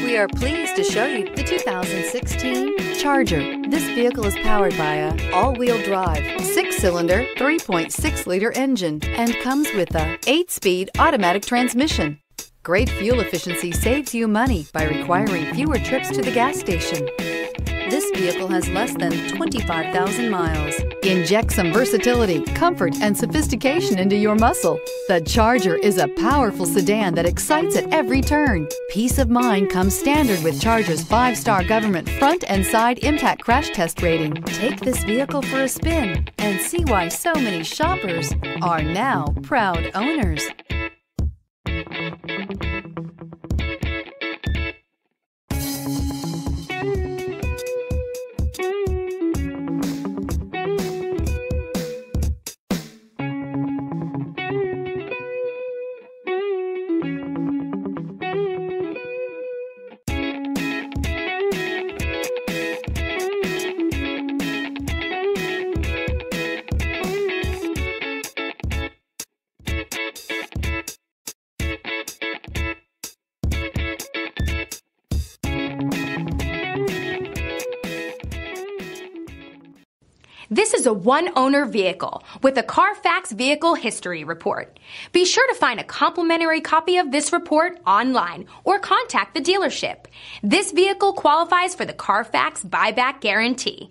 We are pleased to show you the 2016 Charger. This vehicle is powered by a all-wheel drive, 6-cylinder, 3.6-liter engine and comes with a 8-speed automatic transmission. Great fuel efficiency saves you money by requiring fewer trips to the gas station. This vehicle has less than 25,000 miles. Inject some versatility, comfort, and sophistication into your muscle. The Charger is a powerful sedan that excites at every turn. Peace of mind comes standard with Charger's 5-star government front and side impact crash test rating. Take this vehicle for a spin and see why so many shoppers are now proud owners. This is a one-owner vehicle with a CARFAX vehicle history report. Be sure to find a complimentary copy of this report online or contact the dealership. This vehicle qualifies for the CARFAX buyback guarantee.